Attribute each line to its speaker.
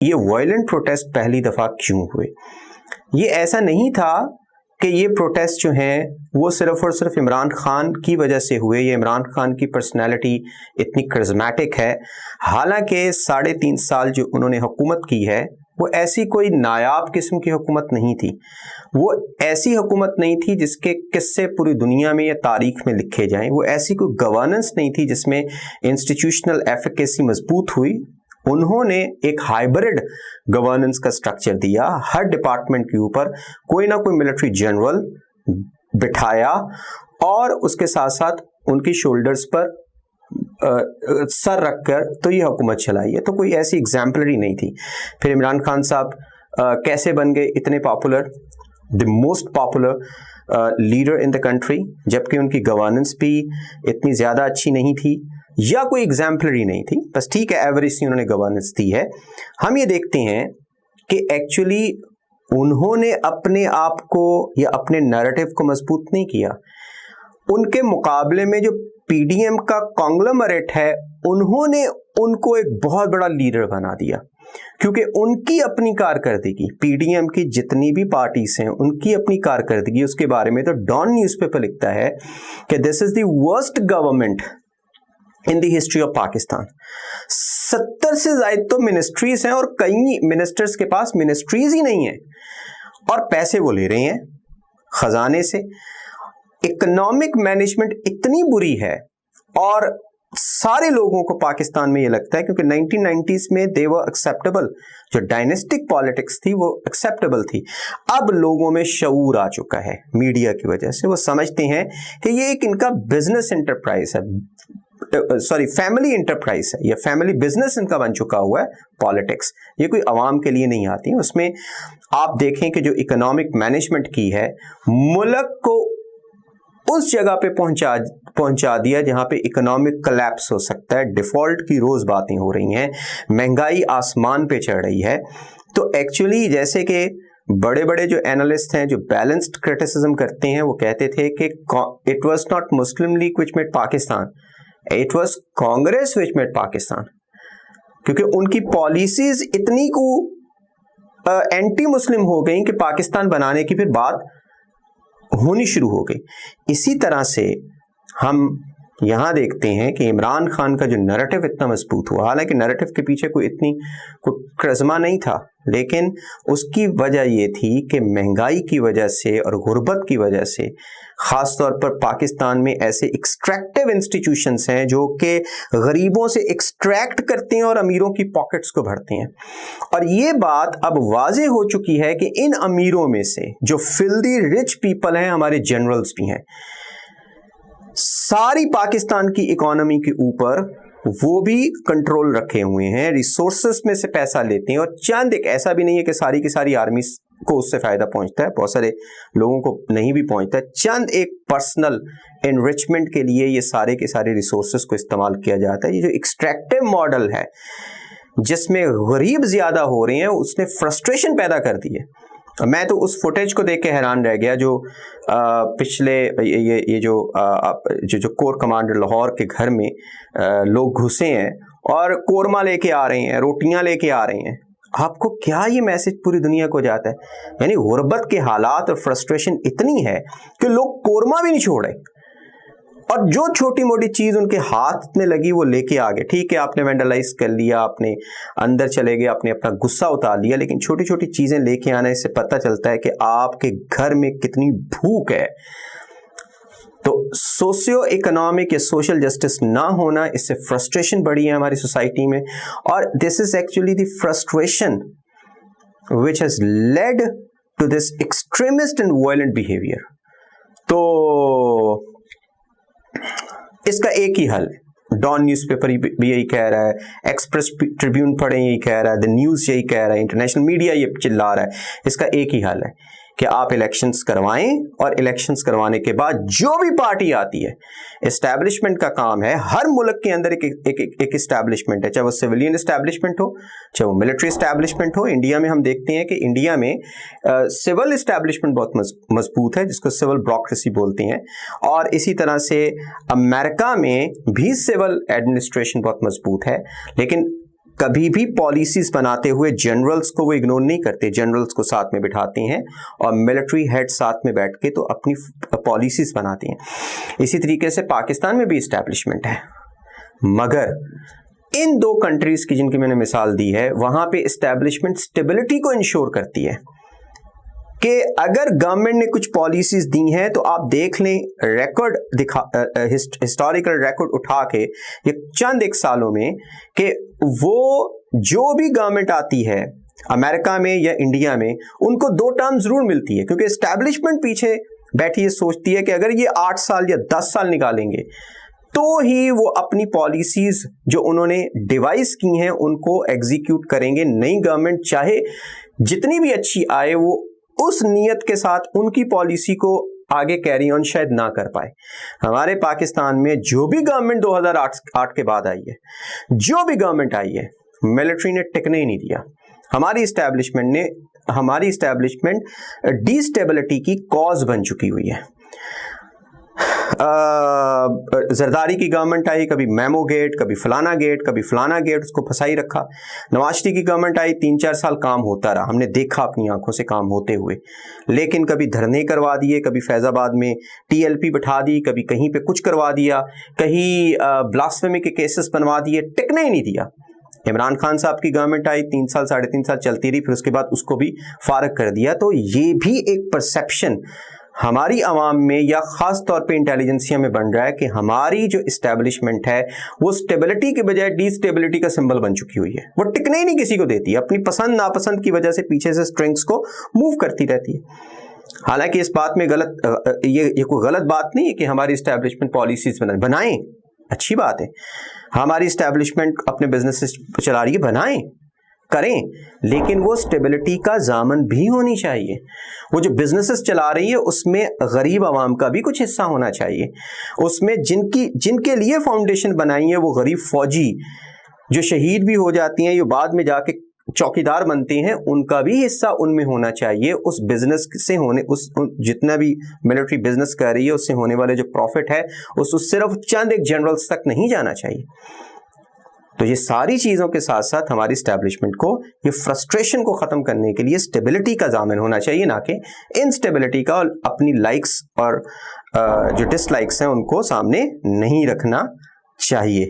Speaker 1: ये violent protest पहली दफा क्यों हुए। ये ऐसा नहीं था कि ये प्रोटेस्ट जो हैं वो सिर्फ और सिर्फ इमरान खान की वजह से हुए, या इमरान खान की पर्सनैलिटी इतनी करिज्मेटिक है। हालांकि 3.5 साल जो उन्होंने हुकूमत की है वो ऐसी कोई नायाब किस्म की हुकूमत नहीं थी, वो ऐसी हुकूमत नहीं थी जिसके किस्से पूरी दुनिया में या तारीख में लिखे जाएं, वो ऐसी कोई गवर्नेंस नहीं थी जिसमें इंस्टीट्यूशनल एफिकेसी मजबूत हुई। उन्होंने एक हाइब्रिड गवर्नेंस का स्ट्रक्चर दिया, हर डिपार्टमेंट के ऊपर कोई ना कोई मिलिट्री जनरल बिठाया और उसके साथ साथ उनकी शोल्डर्स पर सर रखकर तो ये हुकूमत चलाई है। तो कोई ऐसी एग्जाम्पलरी नहीं थी। फिर इमरान खान साहब कैसे बन गए इतने popular, the most popular leader in the country, जबकि उनकी गवर्नेंस भी इतनी ज़्यादा अच्छी नहीं थी या कोई एग्जाम्पलरी नहीं थी, बस ठीक है एवरेज सी उन्होंने गवर्नेंस दी है। हम ये देखते हैं कि एक्चुअली उन्होंने अपने आप को या अपने नैरेटिव को मजबूत नहीं किया। उनके मुकाबले में जो पीडीएम का कॉन्ग्लोमरेट है उन्होंने उनको एक बहुत बड़ा लीडर बना दिया, क्योंकि उनकी अपनी कारकर्दगी, पीडीएम की जितनी भी पार्टीज हैं उनकी अपनी कारकर्दगी, उसके बारे में तो डॉन न्यूज़पेपर लिखता है कि this is the worst government in the history of Pakistan. 70 से ज्यादा तो मिनिस्ट्रीज हैं और कई मिनिस्टर्स के पास मिनिस्ट्रीज ही नहीं है और पैसे वो ले रहे हैं खजाने से। इकोनॉमिक मैनेजमेंट इतनी बुरी है और सारे लोगों को पाकिस्तान में ये लगता है, क्योंकि 1990s में दे वर एक्सेप्टेबल, जो डायनेस्टिक पॉलिटिक्स थी वो एक्सेप्टेबल थी। अब लोगों में शऊर आ चुका है मीडिया की वजह से, वो समझते हैं कि ये एक इनका बिजनेस एंटरप्राइज है, सॉरी फैमिली इंटरप्राइज है, या फैमिली बिजनेस इनका बन चुका हुआ है पॉलिटिक्स। ये कोई अवाम के लिए नहीं आती। उसमें आप देखें कि जो इकोनॉमिक मैनेजमेंट की है, मुल्क को उस जगह पे पहुंचा दिया जहां पे इकोनॉमिक कोलैप्स हो सकता है, डिफॉल्ट की रोज बातें हो रही हैं, महंगाई आसमान पे चढ़ रही है। तो एक्चुअली जैसे कि बड़े बड़े जो एनालिस्ट हैं जो बैलेंस्ड क्रिटिसिज्म करते हैं, वो कहते थे कि it was not Muslim league which made Pakistan, it was Congress which made Pakistan, क्योंकि उनकी पॉलिसीज इतनी को एंटी मुस्लिम हो गई कि पाकिस्तान बनाने की फिर बात होनी शुरू हो गई। इसी तरह से हम यहां देखते हैं कि इमरान खान का जो नैरेटिव इतना मजबूत हुआ, हालांकि नैरेटिव के पीछे कोई करिश्मा नहीं था, लेकिन उसकी वजह यह थी कि महंगाई की वजह से और गुर्बत की वजह से खास तौर पर पाकिस्तान में ऐसे एक्सट्रैक्टिव इंस्टीट्यूशंस हैं जो कि गरीबों से एक्सट्रैक्ट करते हैं और अमीरों की पॉकेट्स को भरते हैं। और ये बात अब वाजे हो चुकी है कि इन अमीरों में से जो फिल्दी रिच पीपल हैं, हमारे जनरल्स भी हैं, सारी पाकिस्तान की इकोनॉमी के ऊपर वो भी कंट्रोल रखे हुए हैं, रिसोर्सेस में से पैसा लेते हैं। और चंद एक, ऐसा भी नहीं है कि सारी की सारी आर्मी को उससे फायदा पहुंचता है, बहुत सारे लोगों को नहीं भी पहुंचता है। चंद एक पर्सनल एनरिचमेंट के लिए ये सारे के सारे रिसोर्सेस को इस्तेमाल किया जाता है। ये जो एक्सट्रैक्टिव मॉडल है जिसमें गरीब ज्यादा हो रहे हैं, उसने फ्रस्ट्रेशन पैदा कर दी है। मैं तो उस फुटेज को देख के हैरान रह गया जो पिछले ये जो कोर कमांडर लाहौर के घर में लोग घुसे हैं और कोरमा लेके आ रहे हैं, रोटियां लेके आ रहे हैं। आपको क्या ये मैसेज पूरी दुनिया को जाता है? यानी गुर्बत के हालात और फ्रस्ट्रेशन इतनी है कि लोग कोरमा भी नहीं छोड़े और जो छोटी मोटी चीज उनके हाथ में लगी वो लेके आ गए। ठीक है, आपने वेंडलाइज कर लिया, आपने अंदर चले गए, आपने अपना गुस्सा उतार लिया, लेकिन छोटी छोटी चीजें लेके आने से पता चलता है कि आपके घर में कितनी भूख है। तो सोशियो इकोनॉमिक या सोशल जस्टिस ना होना, इससे फ्रस्ट्रेशन बढ़ी है हमारी सोसाइटी में, और this is actually the frustration which has led to this extremist and violent behaviour. तो इसका एक ही हल है, डॉन न्यूज़पेपर भी यही कह रहा है, एक्सप्रेस ट्रिब्यून पढ़े यही कह रहा है, द न्यूज़ यही कह रहा है, इंटरनेशनल मीडिया ये चिल्ला रहा है। इसका एक ही हल है कि आप इलेक्शंस करवाएं और इलेक्शंस करवाने के बाद जो भी पार्टी आती है, एस्टैब्लिशमेंट का काम है, हर मुल्क के अंदर एक एस्टैब्लिशमेंट है, चाहे वो सिविलियन एस्टैब्लिशमेंट हो, चाहे वो मिलिट्री एस्टैब्लिशमेंट हो। इंडिया में हम देखते हैं कि इंडिया में सिविल एस्टैब्लिशमेंट बहुत मजबूत है, जिसको सिविल ब्यूरोक्रेसी बोलते हैं, और इसी तरह से अमेरिका में भी सिविल एडमिनिस्ट्रेशन बहुत मजबूत है। लेकिन कभी भी पॉलिसीज बनाते हुए जनरल्स को वो इग्नोर नहीं करते, जनरल्स को साथ में बिठाते हैं और मिलिट्री हेड साथ में बैठ के तो अपनी पॉलिसीज बनाती हैं। इसी तरीके से पाकिस्तान में भी इस्टेब्लिशमेंट है, मगर इन दो कंट्रीज की जिनकी मैंने मिसाल दी है, वहां पे इस्टेब्लिशमेंट स्टेबिलिटी को इंश्योर करती है कि अगर गवर्नमेंट ने कुछ पॉलिसीज दी हैं तो आप देख लें, रिकॉर्ड हिस्टोरिकल रिकॉर्ड उठा के ये चंद एक सालों में, कि वो जो भी गवर्नमेंट आती है अमेरिका में या इंडिया में, उनको 2 टर्म जरूर मिलती है, क्योंकि एस्टैब्लिशमेंट पीछे बैठी ये सोचती है कि अगर ये 8 साल या 10 साल निकालेंगे तो ही वो अपनी पॉलिसीज जो उन्होंने डिवाइस की हैं उनको एग्जीक्यूट करेंगे। नई गवर्नमेंट चाहे जितनी भी अच्छी आए, वो उस नियत के साथ उनकी पॉलिसी को आगे कैरी ऑन शायद ना कर पाए। हमारे पाकिस्तान में जो भी गवर्नमेंट 2008 के बाद आई है, जो भी गवर्नमेंट आई है, मिलिट्री ने टिकने ही नहीं दिया। हमारी इस्टेब्लिशमेंट डिस्टेबिलिटी की कॉज बन चुकी हुई है। जरदारी की गवर्नमेंट आई, कभी मेमो गेट, कभी फलाना गेट, उसको फंसाई रखा। नवाज शरीफ की गवर्नमेंट आई, 3-4 साल काम होता रहा, हमने देखा अपनी आंखों से काम होते हुए, लेकिन कभी धरने करवा दिए, कभी फैजाबाद में TLP बिठा दी, कभी कहीं पे कुछ करवा दिया, कहीं ब्लास्फेमी के केसेस बनवा दिए, टिकने ही नहीं दिया। इमरान खान साहब की गवर्नमेंट आई, 3 साल 3.5 साल चलती रही, फिर उसके बाद उसको भी फारग कर दिया। तो ये भी एक परसेप्शन हमारी आवाम में या खास तौर पे इंटेलिजेंसिया में बन रहा है कि हमारी जो इस्टेब्लिशमेंट है वो स्टेबिलिटी के बजाय डिस्टेबिलिटी का सिंबल बन चुकी हुई है। वो टिकने ही नहीं किसी को देती, अपनी पसंद नापसंद की वजह से पीछे से स्ट्रिंग्स को मूव करती रहती है। हालांकि इस बात में ये कोई गलत बात नहीं है कि हमारी इस्टेब्लिशमेंट पॉलिसीज बनाएं, अच्छी बात है। हमारी इस्टेब्लिशमेंट अपने बिजनेस चला रही है, बनाएं, करें, लेकिन वो स्टेबिलिटी का जामन भी होनी चाहिए। वो जो बिजनेसेस चला रही है उसमें गरीब आवाम का भी कुछ हिस्सा होना चाहिए। उसमें जिनके लिए फाउंडेशन बनाई है, वो गरीब फौजी जो शहीद भी हो जाती हैं, ये बाद में जाके चौकीदार बनते हैं, उनका भी हिस्सा उनमें होना चाहिए। उस बिजनेस से होने जितना भी मिलिट्री बिजनेस कर रही है उससे होने वाले जो प्रॉफिट है उस सिर्फ चंद एक जनरल्स तक नहीं जाना चाहिए। तो ये सारी चीजों के साथ साथ हमारी स्टैब्लिशमेंट को ये फ्रस्ट्रेशन को खत्म करने के लिए स्टेबिलिटी का जामिन होना चाहिए, ना कि इनस्टेबिलिटी का। और अपनी लाइक्स और जो डिसलाइक्स हैं उनको सामने नहीं रखना चाहिए।